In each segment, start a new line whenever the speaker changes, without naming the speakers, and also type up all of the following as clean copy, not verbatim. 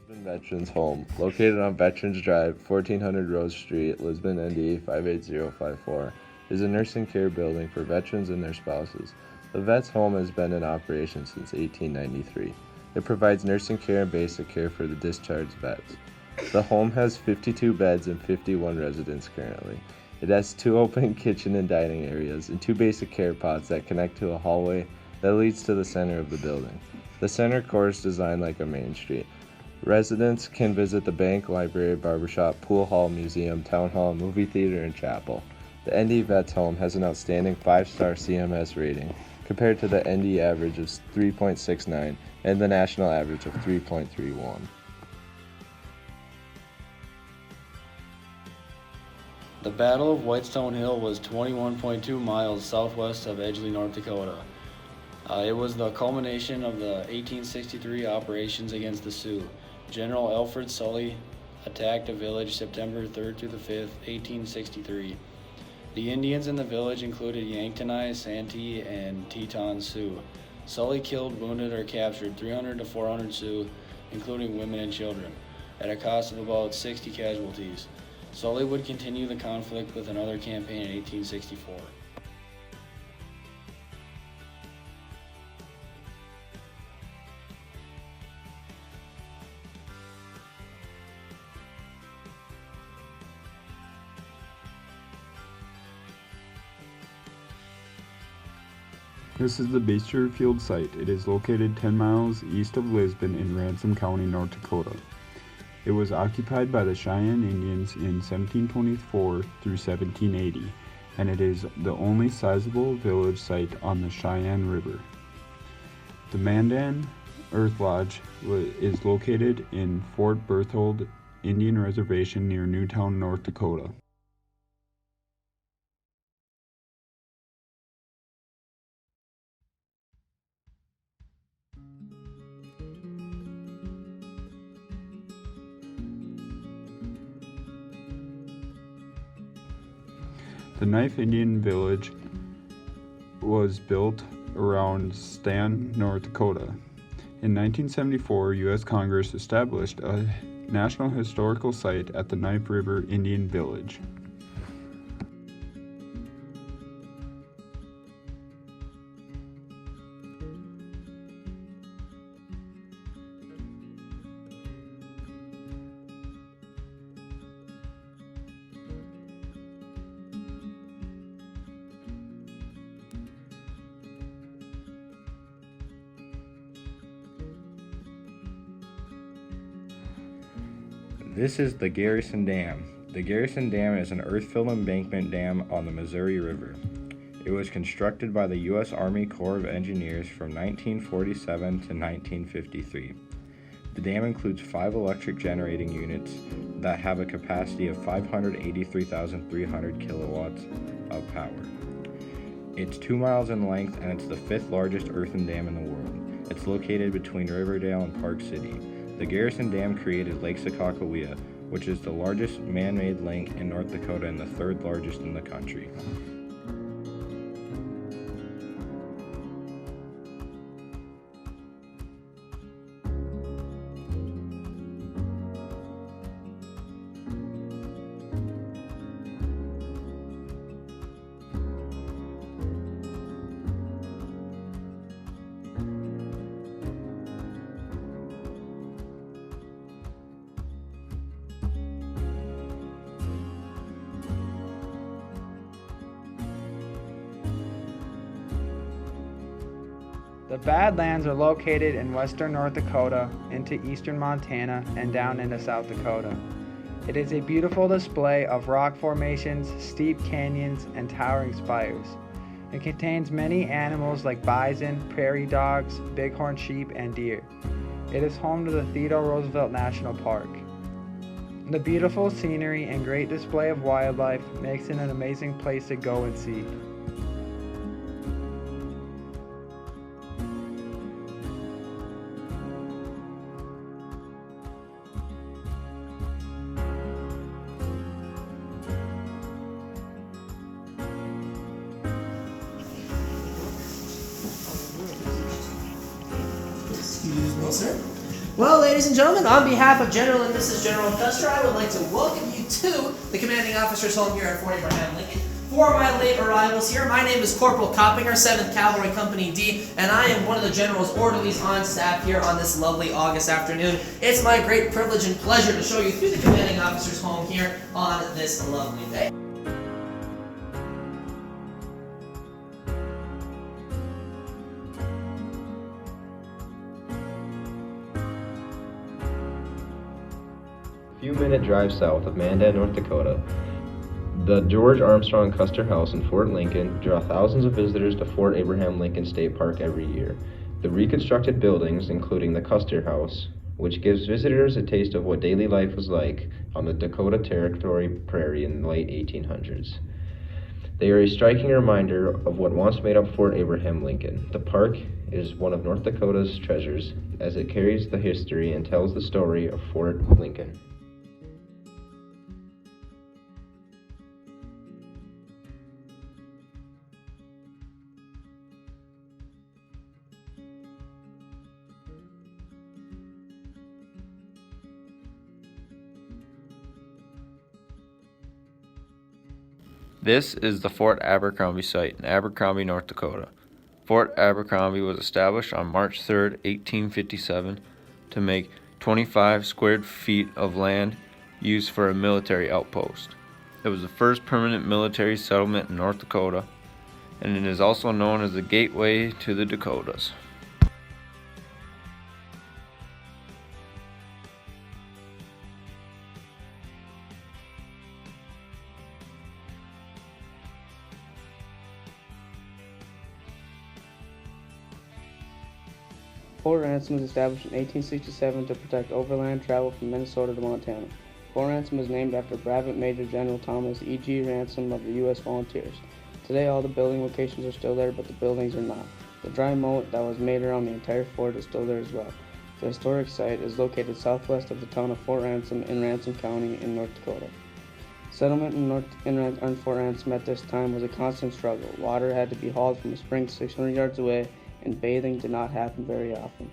Lisbon Veterans Home, located on Veterans Drive, 1400 Rose Street, Lisbon, ND 58054, is a nursing care building for veterans and their spouses. The Vets Home has been in operation since 1893. It provides nursing care and basic care for the discharged vets. The home has 52 beds and 51 residents currently. It has 2 open kitchen and dining areas and 2 basic care pods that connect to a hallway that leads to the center of the building. The center core is designed like a main street. Residents can visit the bank, library, barbershop, pool hall, museum, town hall, movie theater, and chapel. The ND Vets Home has an outstanding 5-star CMS rating compared to the ND average of 3.69 and the national average of 3.31.
The Battle of Whitestone Hill was 21.2 miles southwest of Edgeley, North Dakota. It was the culmination of the 1863 operations against the Sioux. General Alfred Sully attacked a village September 3rd to the 5th, 1863. The Indians in the village included Yanktonai, Santee, and Teton Sioux. Sully killed, wounded, or captured 300 to 400 Sioux, including women and children, at a cost of about 60 casualties. Sully would continue the conflict with another campaign in 1864.
This is the Basterfield site. It is located 10 miles east of Lisbon in Ransom County, North Dakota. It was occupied by the Cheyenne Indians in 1724 through 1780, and it is the only sizable village site on the Cheyenne River. The Mandan Earth Lodge is located in Fort Berthold Indian Reservation near Newtown, North Dakota. The Knife Indian Village was built around Stan, North Dakota. In 1974, U.S. Congress established a National Historical Site at the Knife River Indian Village.
This is the Garrison Dam. The Garrison Dam is an earth-filled embankment dam on the Missouri River. It was constructed by the U.S. Army Corps of Engineers from 1947 to 1953. The dam includes 5 electric generating units that have a capacity of 583,300 kilowatts of power. It's 2 miles in length and it's the 5th largest earthen dam in the world. It's located between Riverdale and Park City. The Garrison Dam created Lake Sakakawea, which is the largest man-made lake in North Dakota and the 3rd largest in the country.
The Badlands are located in western North Dakota, into eastern Montana, and down into South Dakota. It is a beautiful display of rock formations, steep canyons, and towering spires. It contains many animals like bison, prairie dogs, bighorn sheep, and deer. It is home to the Theodore Roosevelt National Park. The beautiful scenery and great display of wildlife makes it an amazing place to go and see.
Excuse me, sir. Well, ladies and gentlemen, on behalf of General and Mrs. General Custer, I would like to welcome you to the commanding officer's home here at Fort Abraham Lincoln. For my late arrivals here, my name is Corporal Coppinger, 7th Cavalry Company D, and I am one of the General's orderlies on staff here on this lovely August afternoon. It's my great privilege and pleasure to show you through the commanding officer's home here on this lovely day.
Few-minute drive south of Mandan, North Dakota, the George Armstrong Custer House in Fort Lincoln draw thousands of visitors to Fort Abraham Lincoln State Park every year. The reconstructed buildings, including the Custer House, which gives visitors a taste of what daily life was like on the Dakota Territory prairie in the late 1800s. They are a striking reminder of what once made up Fort Abraham Lincoln. The park is one of North Dakota's treasures, as it carries the history and tells the story of Fort Lincoln. This is the Fort Abercrombie site in Abercrombie, North Dakota. Fort Abercrombie was established on March 3, 1857, to make 25 square feet of land used for a military outpost. It was the first permanent military settlement in North Dakota, and it is also known as the gateway to the Dakotas.
Fort Ransom was established in 1867 to protect overland travel from Minnesota to Montana. Fort Ransom was named after Brevet Major General Thomas E.G. Ransom of the U.S. Volunteers. Today all the building locations are still there, but the buildings are not. The dry moat that was made around the entire fort is still there as well. The historic site is located southwest of the town of Fort Ransom in Ransom County in North Dakota. Settlement in Fort Ransom at this time was a constant struggle. Water had to be hauled from a spring 600 yards away, and bathing did not happen very often.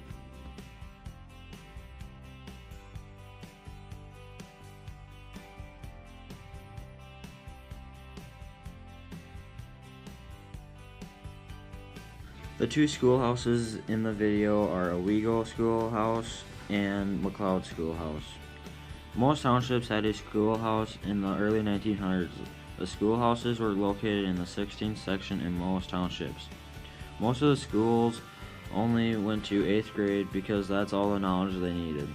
The two schoolhouses in the video are Owego Schoolhouse and McLeod Schoolhouse. Most townships had a schoolhouse in the early 1900s. The schoolhouses were located in the 16th section in most townships. Most of the schools only went to 8th grade because that's all the knowledge they needed.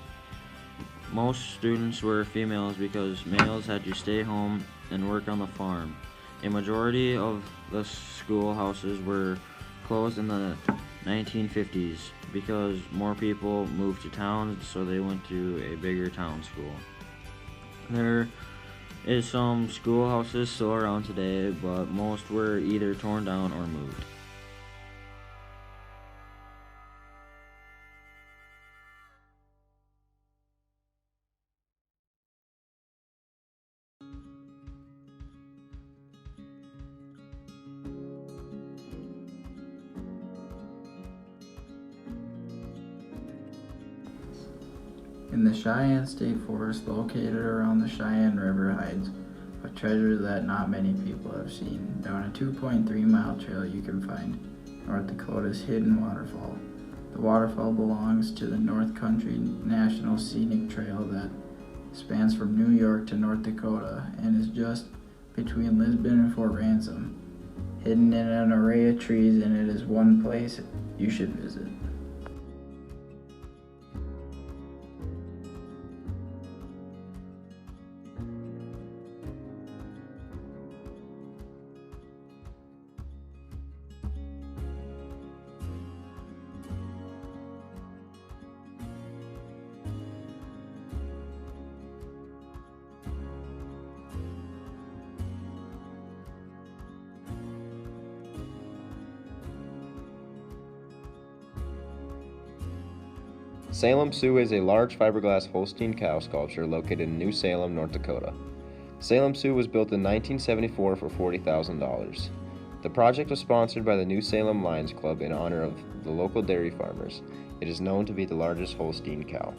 Most students were females because males had to stay home and work on the farm. A majority of the schoolhouses were closed in the 1950s because more people moved to towns, so they went to a bigger town school. There is some schoolhouses still around today, but most were either torn down or moved.
In the Cheyenne State Forest located around the Cheyenne River hides a treasure that not many people have seen. Down a 2.3-mile trail you can find North Dakota's hidden waterfall. The waterfall belongs to the North Country National Scenic Trail that spans from New York to North Dakota and is just between Lisbon and Fort Ransom. Hidden in an array of trees, and it is one place you should visit.
Salem Sioux is a large fiberglass Holstein cow sculpture located in New Salem, North Dakota. Salem Sioux was built in 1974 for $40,000. The project was sponsored by the New Salem Lions Club in honor of the local dairy farmers.
It is known to be the largest Holstein cow.